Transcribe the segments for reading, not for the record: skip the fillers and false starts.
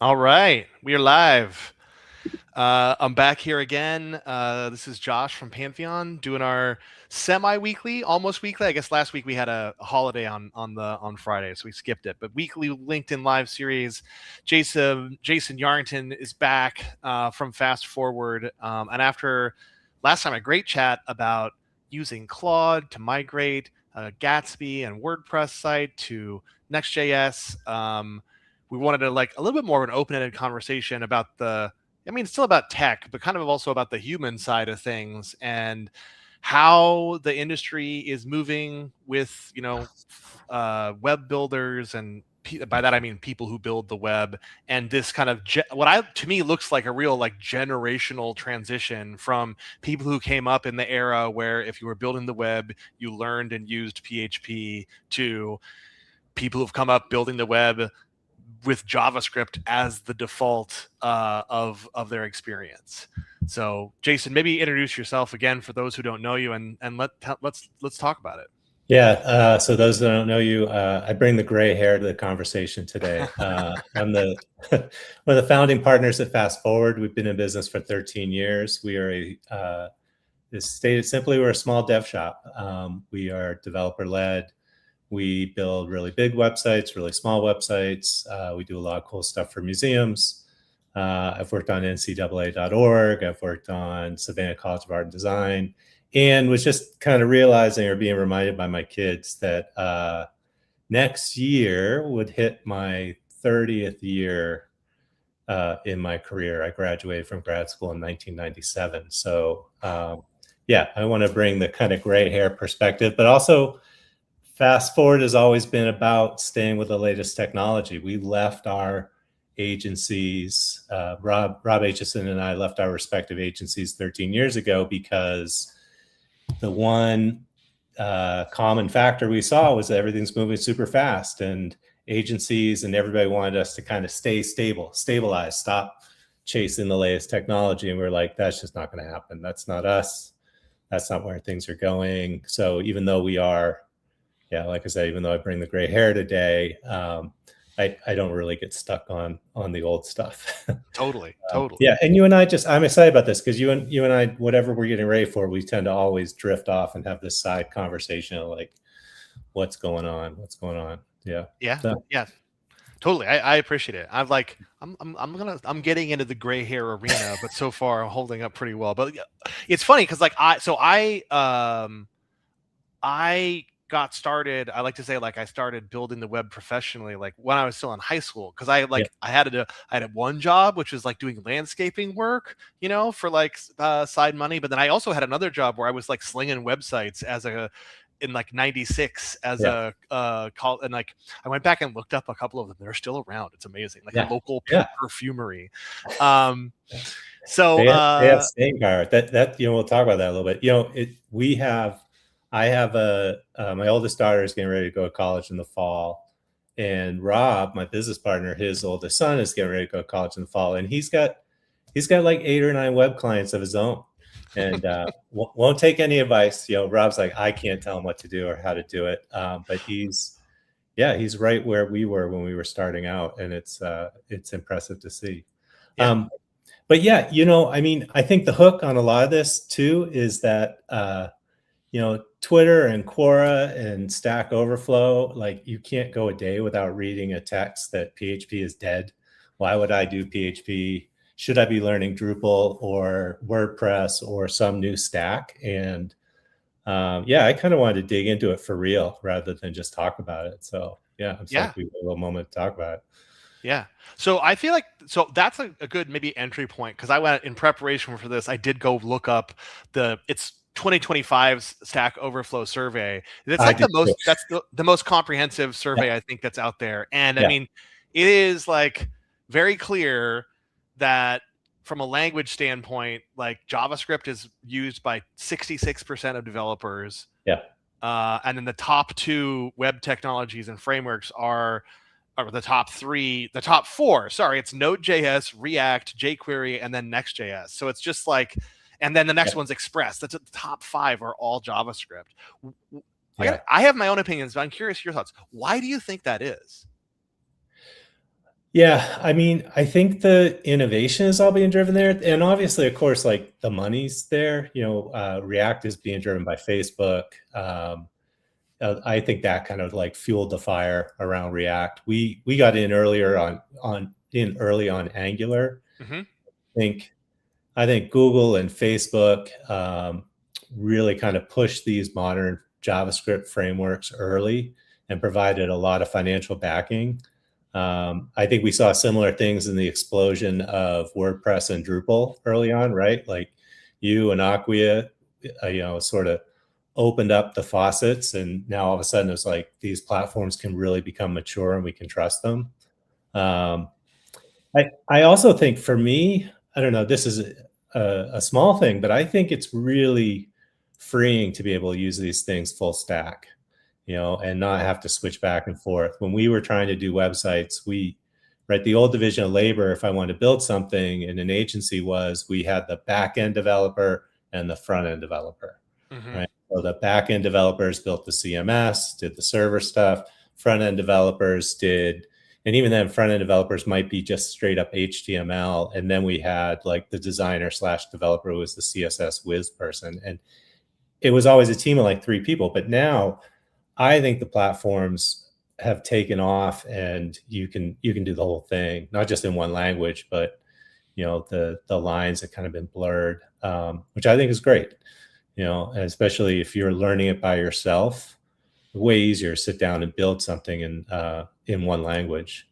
All right, we are live. I'm back here again. This is Josh from Pantheon doing our semi-weekly, almost weekly. I guess last week we had a holiday on Friday, so we skipped it. But weekly LinkedIn Live series. Jason Yarrington is back from Fast Forward, and after last time a great chat about using Claude to migrate Gatsby and WordPress site to Next.js. We wanted to like a little bit more of an open-ended conversation about it's still about tech, but kind of also about the human side of things and how the industry is moving with, web builders. And by that, I mean people who build the web, and this kind of to me looks like a real like generational transition from people who came up in the era where if you were building the web, you learned and used PHP, to people who've come up building the web with JavaScript as the default of their experience. So, Jason, maybe introduce yourself again for those who don't know you, and let's talk about it. Yeah. So those that don't know you, I bring the gray hair to the conversation today. I'm one of the founding partners at Fast Forward. We've been in business for 13 years. We are stated simply, we're a small dev shop. We are developer led. We build really big websites, really small websites. We do a lot of cool stuff for museums. I've worked on ncaa.org. I've worked on Savannah College of Art and Design, and was just kind of realizing or being reminded by my kids that next year would hit my 30th year in my career. I graduated from grad school in 1997. So yeah, I want to bring the kind of gray hair perspective, but also Fast Forward has always been about staying with the latest technology. We left our agencies, Rob Aitchison and I left our respective agencies 13 years ago because the one common factor we saw was that everything's moving super fast, and agencies and everybody wanted us to kind of stay stabilize, stop chasing the latest technology. And we were like, that's just not going to happen. That's not us. That's not where things are going. So even though we are, like I said, even though I bring the gray hair today, I don't really get stuck on the old stuff. Totally. Yeah, and you and I I'm excited about this because you and I, whatever we're getting ready for, we tend to always drift off and have this side conversation of like, what's going on? Yeah. Totally. I appreciate it. I'm getting into the gray hair arena, but so far I'm holding up pretty well. But it's funny because I got started, I like to say, like I started building the web professionally like when I was still in high school, because I had one job which was like doing landscaping work, for like side money, but then I also had another job where I was like slinging websites in like 96 as a call, and like I went back and looked up a couple of them. They're still around. It's amazing, like a local perfumery. So they have staying power. That we'll talk about that a little bit. I have my oldest daughter is getting ready to go to college in the fall, and Rob, my business partner, his oldest son is getting ready to go to college in the fall, and he's got like 8 or 9 web clients of his own, and won't take any advice. Rob's like, I can't tell him what to do or how to do it, but he's right where we were when we were starting out, and it's impressive to see. But yeah, I think the hook on a lot of this too is that Twitter and Quora and Stack Overflow, like you can't go a day without reading a text that PHP is dead. Why would I do PHP? Should I be learning Drupal or WordPress or some new stack? And I kind of wanted to dig into it for real rather than just talk about it. So I'm so happy we have a little moment to talk about it. Yeah. So I feel like that's a good maybe entry point, because I went in preparation for this. I did go look up it's 2025's Stack Overflow survey. That's like the most comprehensive survey I think that's out there. And I mean, it is like very clear that from a language standpoint, like JavaScript is used by 66% of developers. And then the top 2 web technologies and frameworks are the top 4. Sorry, it's Node.js, React, jQuery, and then Next.js. So it's just like, and then the next one's Express. That's the top 5 are all JavaScript. I have my own opinions, but I'm curious your thoughts. Why do you think that is? Yeah, I mean, I think the innovation is all being driven there, and obviously, of course, like the money's there. React is being driven by Facebook. I think that kind of like fueled the fire around React. We got in earlier early on Angular. Mm-hmm. I think I think Google and Facebook really kind of pushed these modern JavaScript frameworks early and provided a lot of financial backing. I think we saw similar things in the explosion of WordPress and Drupal early on, right? Like you and Acquia, sort of opened up the faucets, and now all of a sudden it's like these platforms can really become mature and we can trust them. Um, I also think for me, I don't know, this is a small thing, but I think it's really freeing to be able to use these things full stack, and not have to switch back and forth. When we were trying to do websites, right, the old division of labor, if I wanted to build something in an agency we had the back end developer and the front end developer, Mm-hmm. right? So the back end developers built the CMS, did the server stuff, front end developers did, and even then front end developers might be just straight up HTML. And then we had like the designer / developer who was the CSS whiz person. And it was always a team of like 3 people. But now I think the platforms have taken off, and you can do the whole thing, not just in one language, but the lines have kind of been blurred, which I think is great. And especially if you're learning it by yourself, way easier to sit down and build something in one language.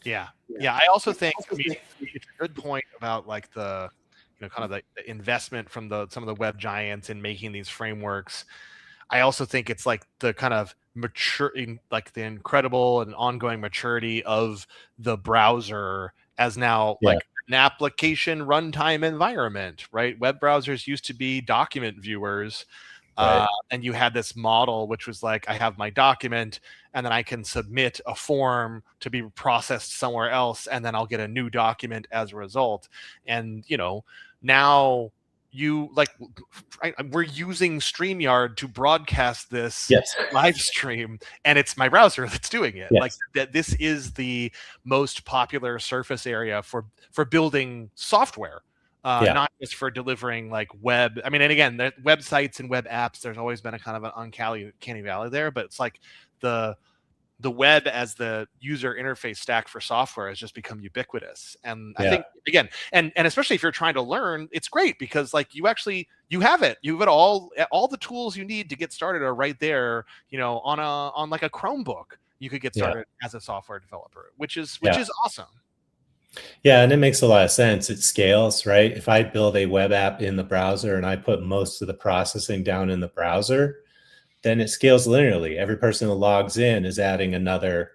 Yeah. Yeah. I also think, I mean, it's a good point about like the, kind of the investment from some of the web giants in making these frameworks. I also think it's like the kind of like the incredible and ongoing maturity of the browser as now Yeah. like an application runtime environment, right? Web browsers used to be document viewers. Right. And you had this model, which was like, I have my document, and then I can submit a form to be processed somewhere else, and then I'll get a new document as a result. And, now we're using StreamYard to broadcast this Yes. live stream, and it's my browser that's doing it. Yes. Like that, this is the most popular surface area for building software. Yeah. Not just for delivering like web. I mean, and again, the websites and web apps, there's always been a kind of an uncanny valley there, but it's like the web as the user interface stack for software has just become ubiquitous. And I think again, and especially if you're trying to learn, it's great because like you have it. You've got all the tools you need to get started are right there, on like a Chromebook. You could get started as a software developer, which is awesome. Yeah, and it makes a lot of sense. It scales, right? If I build a web app in the browser and I put most of the processing down in the browser, then it scales linearly. Every person who logs in is adding another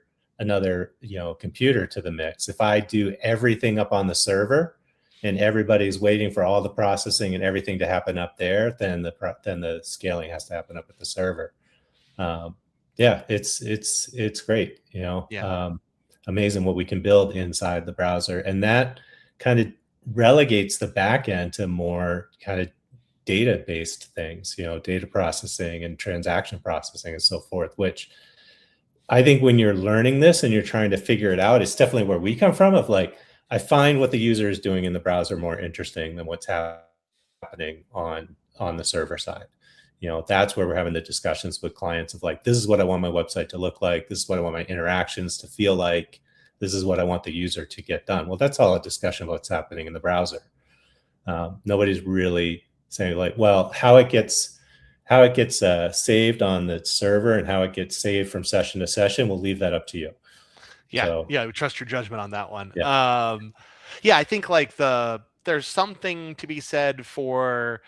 computer to the mix. If I do everything up on the server and everybody's waiting for all the processing and everything to happen up there, then the scaling has to happen up at the server. It's great. Amazing what we can build inside the browser, and that kind of relegates the back end to more kind of data-based things, data processing and transaction processing and so forth, which I think when you're learning this and you're trying to figure it out, it's definitely where we come from, of like, I find what the user is doing in the browser more interesting than what's happening on the server side. That's where we're having the discussions with clients of like, this is what I want my website to look like. This is what I want my interactions to feel like. This is what I want the user to get done. Well, that's all a discussion of what's happening in the browser. Nobody's really saying like, well, how it gets saved on the server and how it gets saved from session to session, we'll leave that up to you. Yeah, we trust your judgment on that one. Yeah, I think like there's something to be said for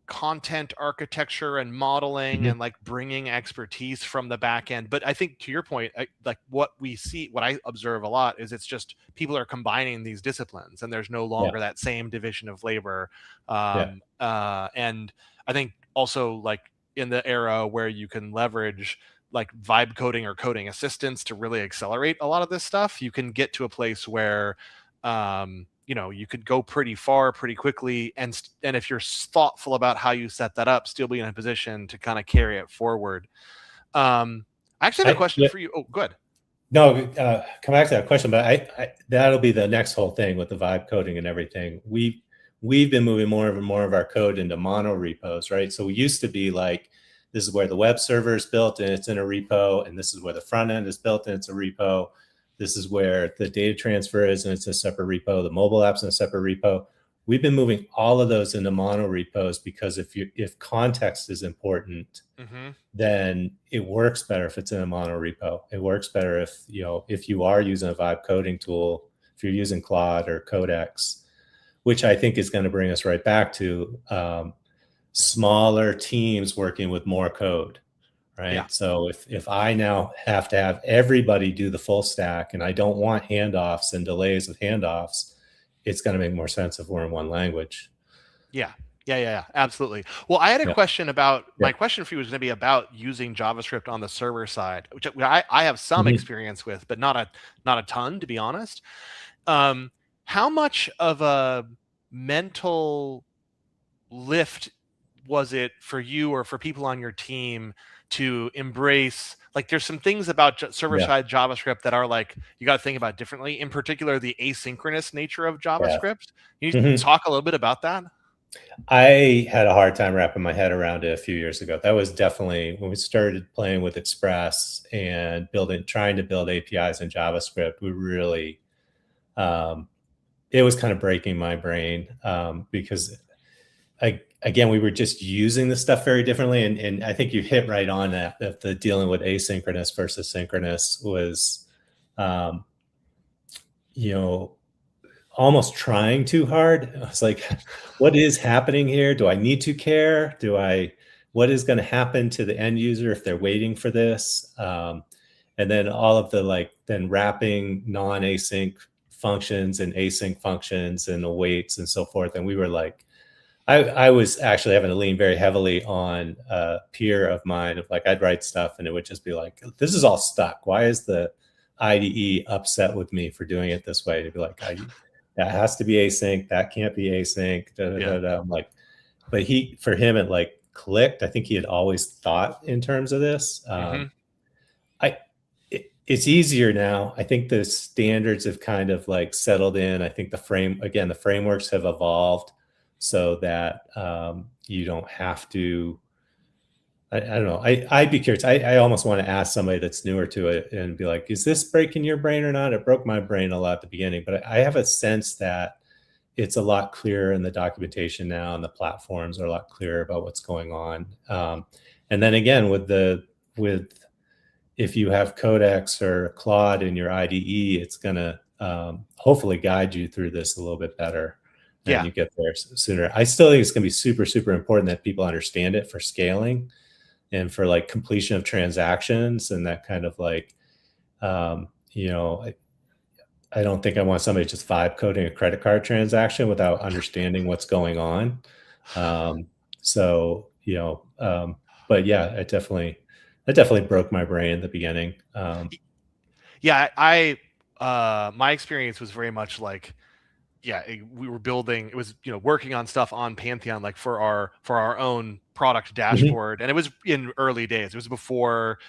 content architecture and modeling and like bringing expertise from the back end. But I think to your point, like what I observe a lot is it's just people are combining these disciplines and there's no longer that same division of labor. And I think also like in the era where you can leverage like vibe coding or coding assistants to really accelerate a lot of this stuff, you can get to a place where you could go pretty far pretty quickly, and if you're thoughtful about how you set that up, still be in a position to kind of carry it forward. I actually have a question for you. Oh, good. No, come back to that question, but that'll be the next whole thing with the vibe coding and everything. We've been moving more and more of our code into mono repos, right? So we used to be like, this is where the web server is built and it's in a repo, and this is where the front end is built and it's a repo. This is where the data transfer is and it's a separate repo. The mobile app's in a separate repo. We've been moving all of those into mono repos because if context is important, Mm-hmm. then it works better if it's in a mono repo. It works better if you are using a vibe coding tool, if you're using Claude or Codex, which I think is going to bring us right back to smaller teams working with more code, right? Yeah. So if I now have to have everybody do the full stack and I don't want handoffs and delays with handoffs, it's going to make more sense if we're in one language. Yeah. Yeah. Absolutely. Well, I had a Yeah. question about Yeah. my question for you was going to be about using JavaScript on the server side, which I have some Mhm. experience with, but not a ton, to be honest. How much of a mental lift was it for you or for people on your team to embrace, like, there's some things about server Yeah. side JavaScript that are like you got to think about differently, in particular the asynchronous nature of Yeah. JavaScript. Can you Mhm. talk a little bit about that? I had a hard time wrapping my head around it a few years ago. That was definitely when we started playing with Express and trying to build APIs in JavaScript. We really, um, it was kind of breaking my brain because, again, we were just using the stuff very differently. And I think you hit right on that the dealing with asynchronous versus synchronous was, um, you know, almost trying too hard. I was like, what is happening here? Do I need to care? What is going to happen to the end user if they're waiting for this? And then all of the then wrapping non-async functions and async functions and awaits and so forth. And we were like, I was actually having to lean very heavily on a peer of mine of like, I'd write stuff and it would just be like, this is all stuck. Why is the IDE upset with me for doing it this way? To be like, that has to be async. That can't be async. Da, da, Yeah. da, da. I'm like, but for him, it like clicked. I think he had always thought in terms of this. Hmm. It's easier now. I think the standards have kind of like settled in. I think the frameworks have evolved so that you don't have to. I don't know. I'd be curious. I almost want to ask somebody that's newer to it and be like, is this breaking your brain or not? It broke my brain a lot at the beginning, but I have a sense that it's a lot clearer in the documentation now, and the platforms are a lot clearer about what's going on. And then again, with if you have Codex or Claude in your IDE, it's going to hopefully guide you through this a little bit better, and Yeah. you get there sooner. I still think it's going to be super, super important that people understand it for scaling and for like completion of transactions and that kind of like, you know, I don't think I want somebody just vibe coding a credit card transaction without understanding what's going on. Um, so, but yeah, it definitely broke my brain at the beginning. Yeah. I my experience was very much like, yeah, we were building, it was, working on stuff on Pantheon, like for our own product Mhm. dashboard. And it was in early days. It was before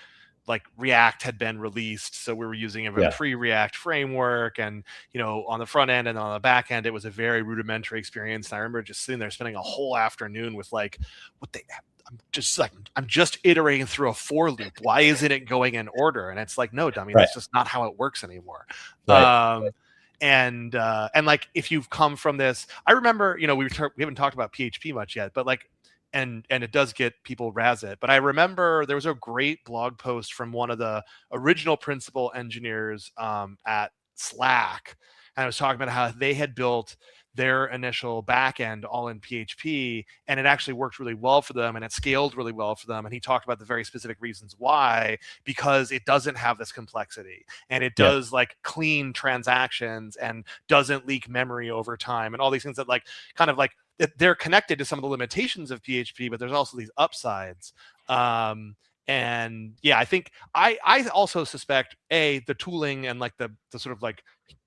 like React had been released. So we were using a Yeah. pre-React framework, and on the front end and on the back end, it was a very rudimentary experience. And I remember just sitting there spending a whole afternoon with like, what they I'm just iterating through a for loop. Why isn't it going in order? And it's like, no, dummy, Right. that's just not how it works anymore. Right. And like, if you've come from this, I remember, we haven't talked about PHP much yet, but like, and it does get people razz it. But I remember there was a great blog post from one of the original principal engineers at Slack, and I was talking about how they had built their initial backend all in PHP, and it actually worked really well for them, and it scaled really well for them. And he talked about the very specific reasons why, because it doesn't have this complexity, and it Yeah. does like clean transactions and doesn't leak memory over time, and all these things that like kind of like they're connected to some of the limitations of PHP, but there's also these upsides. And yeah, I think I also suspect the tooling and like the sort of like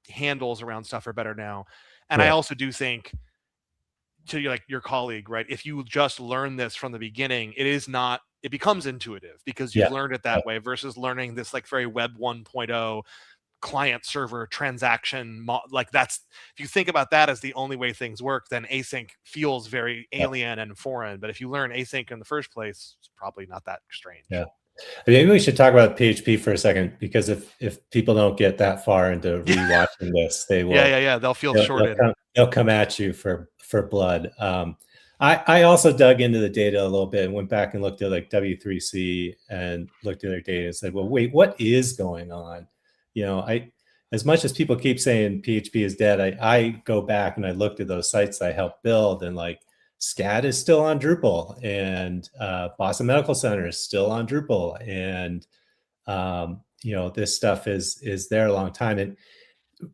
handles around stuff are better now. And I Yeah. also do think, to your colleague, right? If you just learn this from the beginning, it is not it becomes intuitive because you've Yeah. learned it that way versus learning this like very web 1.0 client server transaction. Like that's, if you think about that as the only way things work, then async feels very Yeah. alien and foreign. But if you learn async in the first place, it's probably not that strange. Yeah. Maybe we should talk about PHP for a second, because if people don't get that far into rewatching this, they will. Yeah. They'll feel shorted. They'll come at you for blood. I also dug into the data a little bit and went back and looked at like W3C and looked at their data and said, well, wait, what is going on? As much as people keep saying PHP is dead, I go back and I looked at those sites that I helped build, and like SCAD is still on Drupal, and Boston Medical Center is still on Drupal, and this stuff is there a long time. And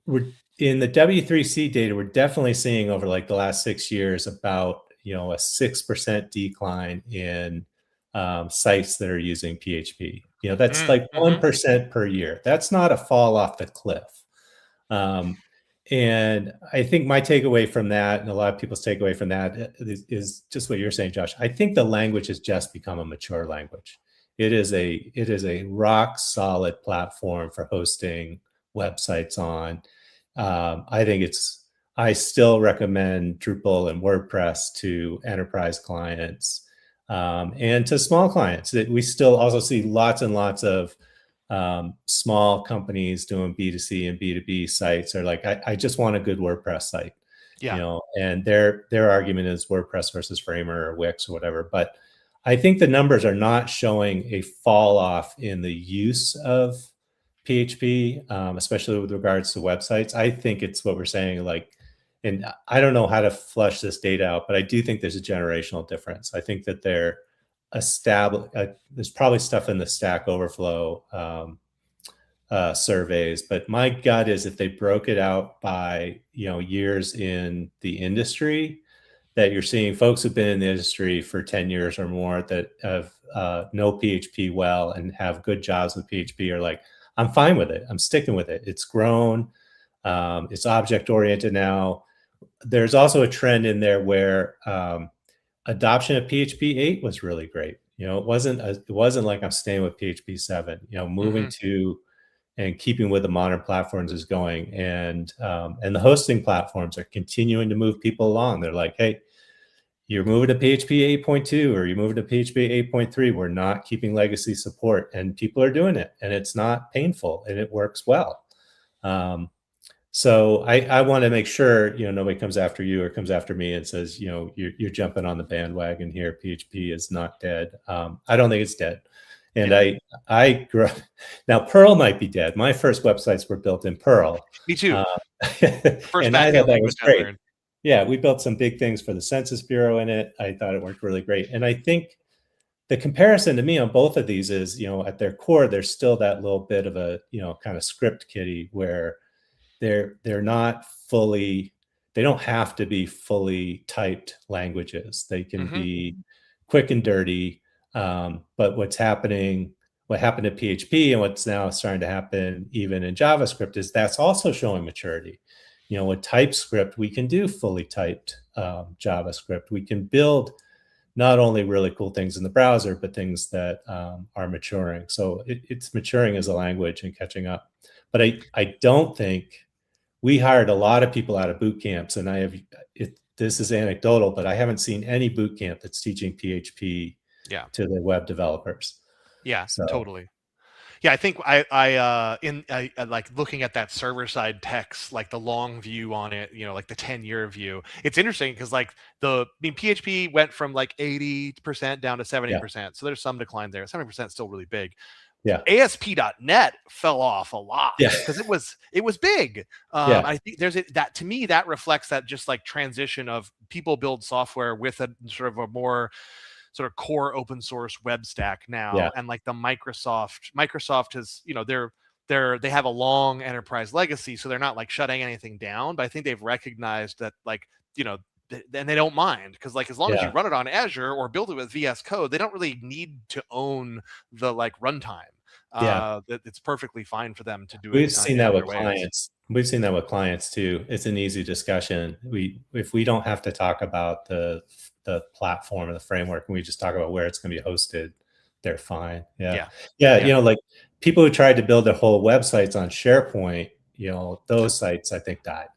we're in the W3C data, we're definitely seeing over like the last 6 years about a 6% decline in sites that are using PHP. That's like 1% per year. That's not a fall off the cliff. And I think my takeaway from that, and a lot of people's takeaway from that, is just what you're saying, Josh. I think the language has just become a mature language. It is a rock solid platform for hosting websites on. I still recommend Drupal and WordPress to enterprise clients, and to small clients. That we still also see lots and lots of small companies doing B2C and B2B sites are like, I just want a good WordPress site. And their argument is WordPress versus Framer or Wix or whatever. But I think the numbers are not showing a fall off in the use of PHP, especially with regards to websites. I think it's what we're saying, like, and I don't know how to flush this data out, but I do think there's a generational difference. I think that they're established. There's probably stuff in the Stack Overflow surveys, but my gut is if they broke it out by years in the industry, that you're seeing folks who've been in the industry for 10 years or more that have know PHP well and have good jobs with PHP are like, I'm fine with it. I'm sticking with it. It's grown. It's object oriented now. There's also a trend in there where adoption of PHP 8 was really great. It wasn't like I'm staying with PHP 7. Moving to and keeping with the modern platforms is going, and the hosting platforms are continuing to move people along. They're like, hey, you're moving to PHP 8.2 or you're moving to PHP 8.3. We're not keeping legacy support, and people are doing it, and it's not painful and it works well. So I want to make sure, nobody comes after you or comes after me and says, you're jumping on the bandwagon here. PHP is not dead. I don't think it's dead. And I grew up, now Perl might be dead. My first websites were built in Perl. Me too. First and I thought that was great. Yeah, we built some big things for the Census Bureau in it. I thought it worked really great. And I think the comparison to me on both of these is, at their core, there's still that little bit of a, kind of script kiddie where they're not fully, they don't have to be fully typed languages. They can be quick and dirty. But what happened to PHP and what's now starting to happen even in JavaScript is that's also showing maturity. With TypeScript, we can do fully typed JavaScript. We can build not only really cool things in the browser, but things that are maturing. So it's maturing as a language and catching up. But I don't think, we hired a lot of people out of boot camps, and this is anecdotal, but I haven't seen any boot camp that's teaching PHP to the web developers. Yeah, so. Totally. Yeah, I think I like looking at that server side text, like the long view on it, like the 10-year view. It's interesting because PHP went from like 80% down to 70%. So there's some decline there. 70% is still really big. Yeah. ASP.NET fell off a lot because it was big. I think that to me that reflects that just like transition of people build software with a sort of a more sort of core open source web stack now, and like the Microsoft has, they have a long enterprise legacy, so they're not like shutting anything down. But I think they've recognized that and they don't mind because like as long as you run it on Azure or build it with VS Code, they don't really need to own the like runtime. It's perfectly fine for them to do it. We've seen that with clients. We've seen that with clients too. It's an easy discussion. If we don't have to talk about the platform or the framework, and we just talk about where it's going to be hosted, they're fine. Yeah. Yeah. Yeah. Yeah. Like people who tried to build their whole websites on SharePoint, those sites I think died.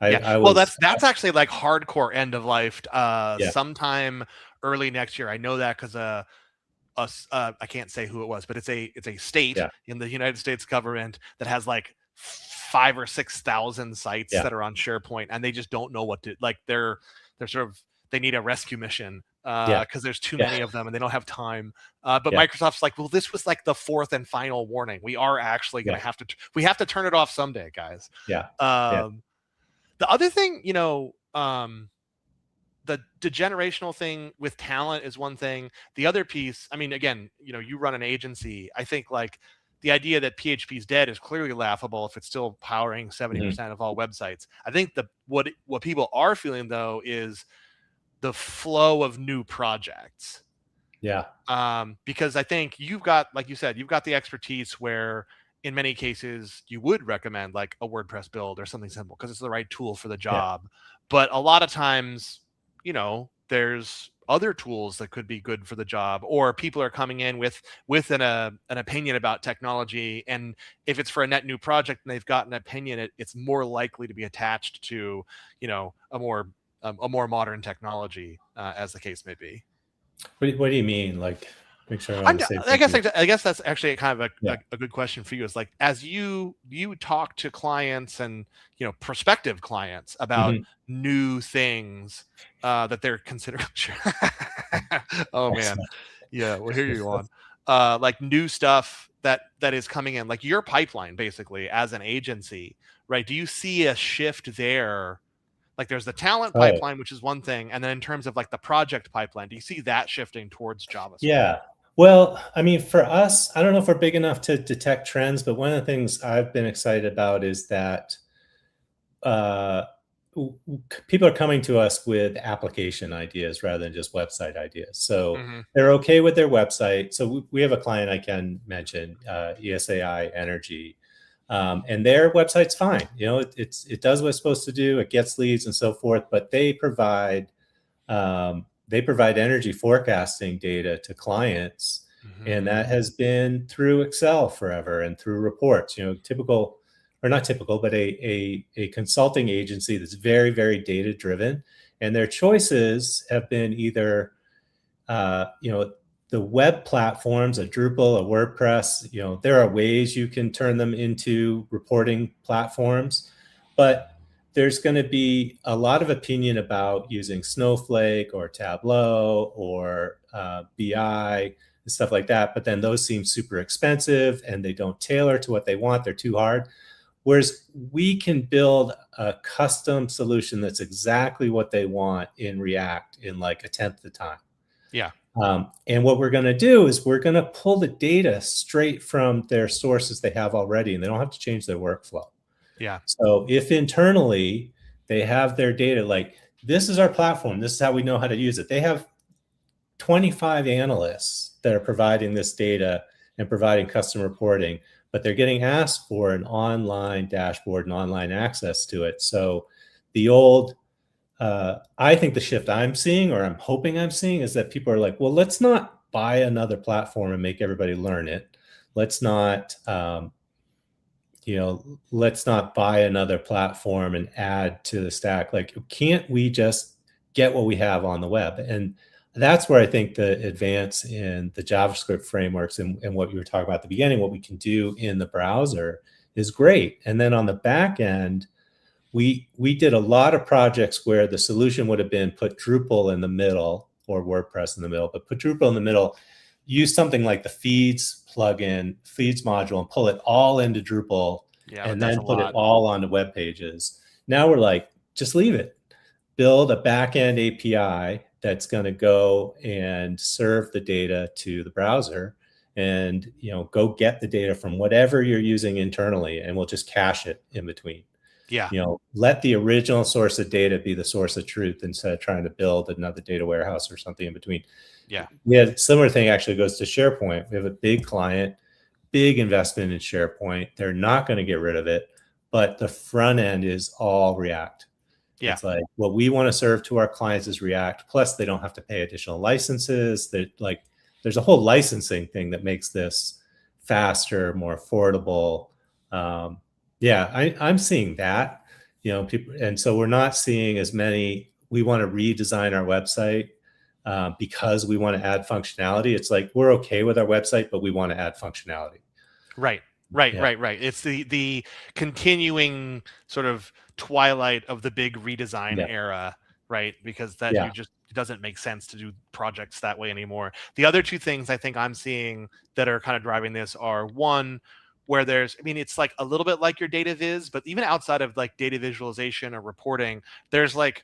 Yeah. I Well, was, that's actually like hardcore end of life. yeah, Sometime early next year. I know that because I can't say who it was, but it's a state yeah, in the United States government that has like 5,000 or 6,000 sites yeah, that are on SharePoint, and they just don't know what to like. They're sort of they need a rescue mission yeah, because there's too yeah, many of them and they don't have time. But yeah, Microsoft's like, well, this was like the fourth and final warning. We are actually going yeah, to have to we have to turn it off someday, guys. yeah, yeah. Um, the other thing, the generational thing with talent is one thing. The other piece, I mean, again, you run an agency. I think like the idea that PHP is dead is clearly laughable if it's still powering 70% Mhm. of all websites. I think what people are feeling though is the flow of new projects. Yeah. Because I think you've got, like you said, you've got the expertise where in many cases you would recommend like a WordPress build or something simple because it's the right tool for the Yeah. job. But a lot of times, there's other tools that could be good for the job, or people are coming in with an opinion about technology. And if it's for a net new project and they've got an opinion, it's more likely to be attached to, a more modern technology, as the case may be. What do you mean? Like, make sure I'm on the same I page. guess that's actually kind of Yeah. a good question for you. Is like as you talk to clients and prospective clients about Mhm. new things that they're considering. Oh man, Excellent. yeah. Well, here you go on. Like new stuff that is coming in, like your pipeline, basically as an agency, right? Do you see a shift there? Like there's the talent Oh, pipeline, which is one thing, and then in terms of like the project pipeline, do you see that shifting towards JavaScript? yeah. Well, I mean, for us, I don't know if we're big enough to detect trends, but one of the things I've been excited about is that uh, people are coming to us with application ideas rather than just website ideas. So Hmm. they're okay with their website. So we have a client I can mention, ESAI Energy, and their website's fine. It does what it's supposed to do. It gets leads and so forth. But they provide energy forecasting data to clients, and that Hmm. has been through Excel forever and through reports. Typical, or not typical, but a consulting agency that's very, very data driven, and their choices have been either the web platforms, a Drupal, a WordPress. There are ways you can turn them into reporting platforms, but there's going to be a lot of opinion about using Snowflake or Tableau or BI and stuff like that. But then those seem super expensive and they don't tailor to what they want. They're too hard. Whereas we can build a custom solution that's exactly what they want in React in like a tenth the time. Yeah. And what we're going to do is we're going to pull the data straight from their sources they have already, and they don't have to change their workflow. Yeah. So if internally they have their data, like this is our platform, this is how we know how to use it. They have 25 analysts that are providing this data and providing custom reporting, but they're getting asked for an online dashboard and online access to it. So the old I think the shift I'm seeing, or I'm hoping I'm seeing, is that people are like, well, let's not buy another platform and make everybody learn it. Let's not, let's not buy another platform and add to the stack. Like, can't we just get what we have on the web? And that's where I think the advance in the JavaScript frameworks and what you were talking about at the beginning, what we can do in the browser is great. And then on the back end, we did a lot of projects where the solution would have been put Drupal in the middle or WordPress in the middle, but put Drupal in the middle, use something like the feeds plugin, feeds module, and pull it all into Drupal, Yeah. But and that's a then put it lot. all onto web pages. Now we're like, just leave it. Build a backend API that's going to go and serve the data to the browser, and go get the data from whatever you're using internally, and we'll just cache it in between. Yeah. Let the original source of data be the source of truth instead of trying to build another data warehouse or something in between. Yeah. Yeah, similar thing actually goes to SharePoint. We have a big client, big investment in SharePoint. They're not going to get rid of it, but the front end is all React. Yeah. It's like what we want to serve to our clients is React. Plus, they don't have to pay additional licenses. That like there's a whole licensing thing that makes this faster, more affordable. Yeah, I'm seeing that, people, and so we're not seeing as many. We want to redesign our website because we want to add functionality. It's like we're okay with our website, but we want to add functionality. Right. It's the continuing sort of twilight of the big redesign era, right? Because that it doesn't make sense to do projects that way anymore. The other two things I think I'm seeing that are kind of driving this are, one, where it's like a little bit like your data viz, but even outside of like data visualization or reporting, there's like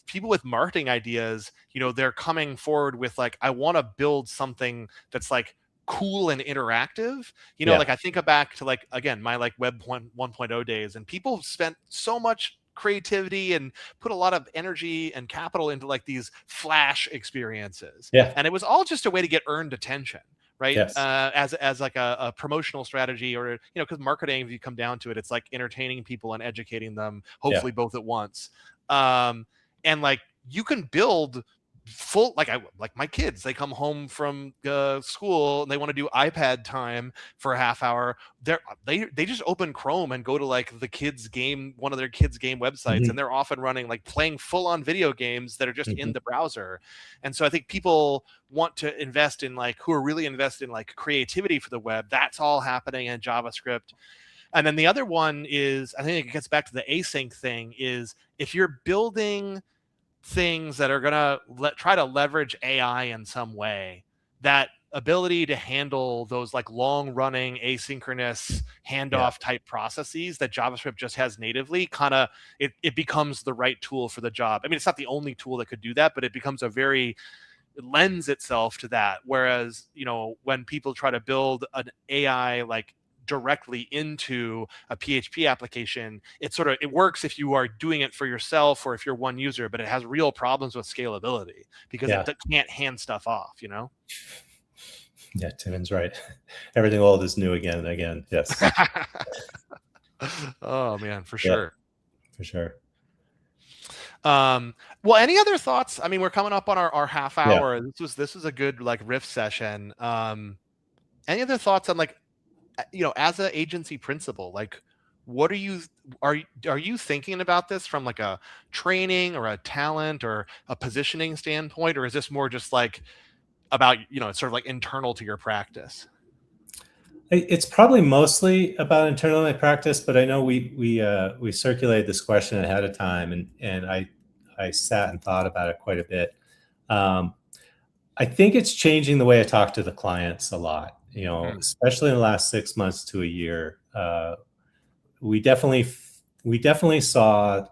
people with marketing ideas, they're coming forward with like, I want to build something that's like cool and interactive. Like I think back to like, again, my like web 1.0 days, and people spent so much creativity and put a lot of energy and capital into like these flash experiences. And it was all just a way to get earned attention, right? As like a promotional strategy, or because marketing, if you come down to it, it's like entertaining people and educating them, hopefully both at once. And like you can build full, like my kids, they come home from school and they want to do iPad time for a half hour. They just open Chrome and go to like one of their kids game websites, and they're often running like playing full on video games that are just in the browser. And so I think people want to invest in like, who are really invested in like creativity for the web. That's all happening in JavaScript. And then the other one is, I think it gets back to the async thing, is if you're building things that are going to try to leverage AI in some way, that ability to handle those like long running asynchronous handoff type processes that JavaScript just has natively, kind of it becomes the right tool for the job. I mean, it's not the only tool that could do that, but it becomes it lends itself to that. Whereas, when people try to build an AI like directly into a PHP application, it works if you are doing it for yourself or if you're one user, but it has real problems with scalability because it can't hand stuff off, Yeah, Timon's right. Everything old is new again and again. Yes. Oh man, for sure. For sure. Well, any other thoughts? I mean, we're coming up on our half hour. This was a good like riff session. Any other thoughts on like, as an agency principal, like what are you thinking about this from like a training or a talent or a positioning standpoint, or is this more just like about, sort of like internal to your practice? It's probably mostly about internal to my practice, but I know we circulated this question ahead of time, and I sat and thought about it quite a bit. I think it's changing the way I talk to the clients a lot. Especially in the last 6 months to a year, we definitely felt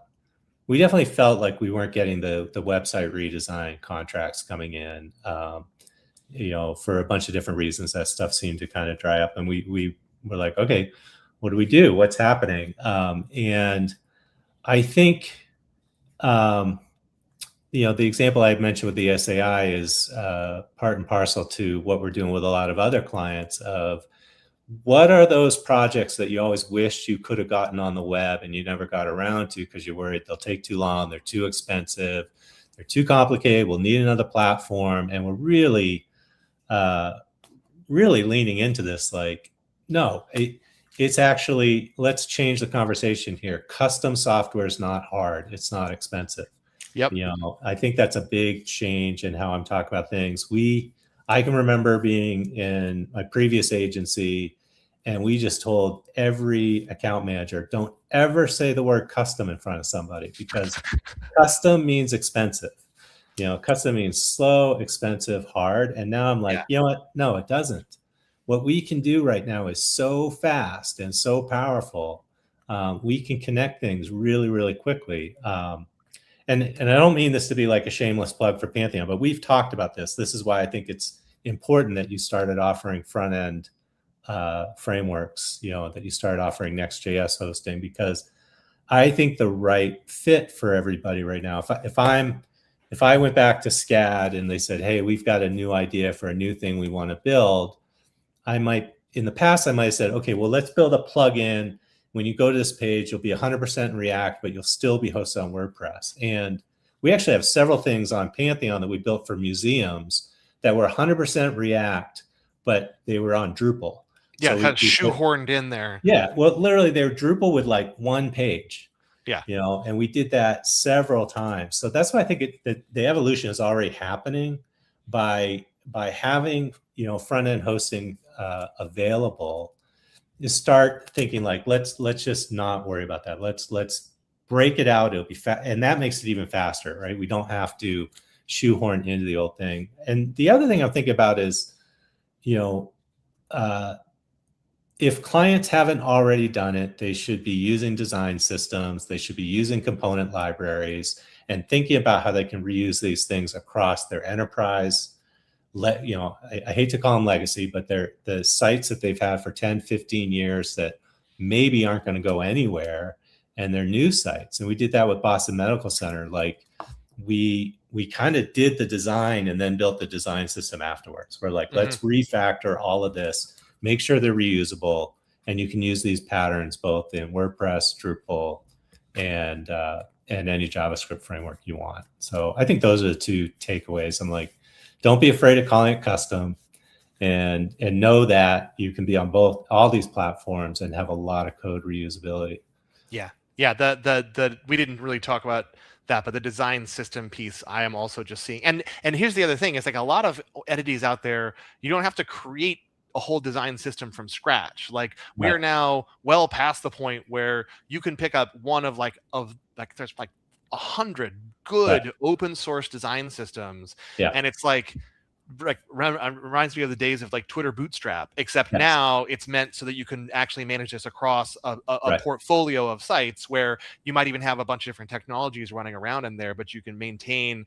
like we weren't getting the website redesign contracts coming in, for a bunch of different reasons. That stuff seemed to kind of dry up, and we were like, okay, what do we do? What's happening? And I think, the example I mentioned with the SAI is part and parcel to what we're doing with a lot of other clients of what are those projects that you always wished you could have gotten on the web and you never got around to because you're worried they'll take too long, they're too expensive, they're too complicated, we'll need another platform. And we're really, really leaning into this, like, no, it's actually, let's change the conversation here. Custom software is not hard. It's not expensive. Yep. I think that's a big change in how I'm talking about things. I can remember being in my previous agency, and we just told every account manager, don't ever say the word custom in front of somebody, because custom means expensive. Custom means slow, expensive, hard. And now I'm like, you know what? No, it doesn't. What we can do right now is so fast and so powerful. We can connect things really, really quickly. And I don't mean this to be like a shameless plug for Pantheon, but we've talked about this. This is why I think it's important that you started offering front-end frameworks, that you started offering Next.js hosting, because I think the right fit for everybody right now, if I went back to SCAD and they said, hey, we've got a new idea for a new thing we want to build, in the past, I might have said, okay, well, let's build a plugin. When you go to this page, you'll be 100% in React, but you'll still be hosted on WordPress. And we actually have several things on Pantheon that we built for museums that were 100% React, but they were on Drupal. Yeah, So kind of shoehorned in there. Yeah, well, literally, they were Drupal with like one page. Yeah, and we did that several times. So that's why I think the evolution is already happening by having front end hosting available. You start thinking like let's just not worry about that. Let's break it out. It'll be and that makes it even faster, right? We don't have to shoehorn into the old thing. And the other thing I'm thinking about is, if clients haven't already done it, they should be using design systems. They should be using component libraries and thinking about how they can reuse these things across their enterprise. I hate to call them legacy, but they're the sites that they've had for 10, 15 years that maybe aren't going to go anywhere, and they're new sites. And we did that with Boston Medical Center. Like we kind of did the design and then built the design system afterwards. We're like, let's refactor all of this, make sure they're reusable, and you can use these patterns both in WordPress, Drupal, and any JavaScript framework you want. So I think those are the two takeaways. I'm like, don't be afraid of calling it custom, and know that you can be on all these platforms and have a lot of code reusability. Yeah. The we didn't really talk about that, but the design system piece I am also just seeing. And here's the other thing: it's like a lot of entities out there, you don't have to create a whole design system from scratch. Like we are now well past the point where you can pick up one of there's like 100 good open source design systems, and it's like reminds me of the days of like Twitter Bootstrap, except now it's meant so that you can actually manage this across a portfolio of sites where you might even have a bunch of different technologies running around in there, but you can maintain,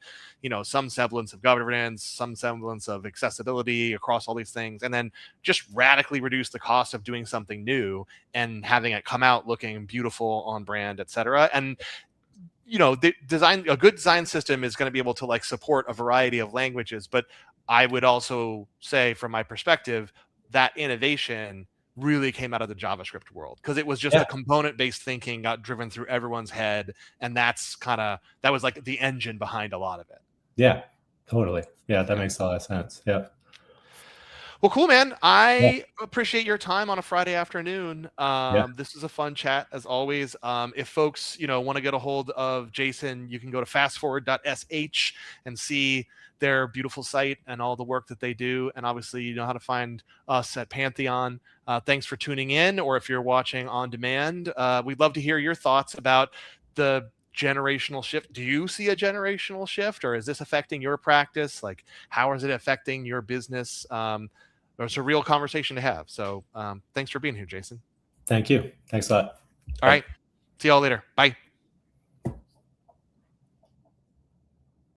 some semblance of governance, some semblance of accessibility across all these things, and then just radically reduce the cost of doing something new and having it come out looking beautiful, on brand, etc. And a good design system is going to be able to like support a variety of languages, but I would also say, from my perspective, that innovation really came out of the JavaScript world, because it was just the component-based thinking got driven through everyone's head, and that was like the engine behind a lot of it. Yeah, totally. Yeah, that makes a lot of sense. Yeah. Well, cool, man. I appreciate your time on a Friday afternoon. This is a fun chat as always. If folks, want to get a hold of Jason, you can go to fastforward.sh and see their beautiful site and all the work that they do. And obviously, you know how to find us at Pantheon. Thanks for tuning in, or if you're watching on demand, we'd love to hear your thoughts about the generational shift. Do you see a generational shift, or is this affecting your practice? Like, how is it affecting your business? It's a real conversation to have. So thanks for being here, Jason. Thank you. Thanks a lot. All right. See y'all later. Bye.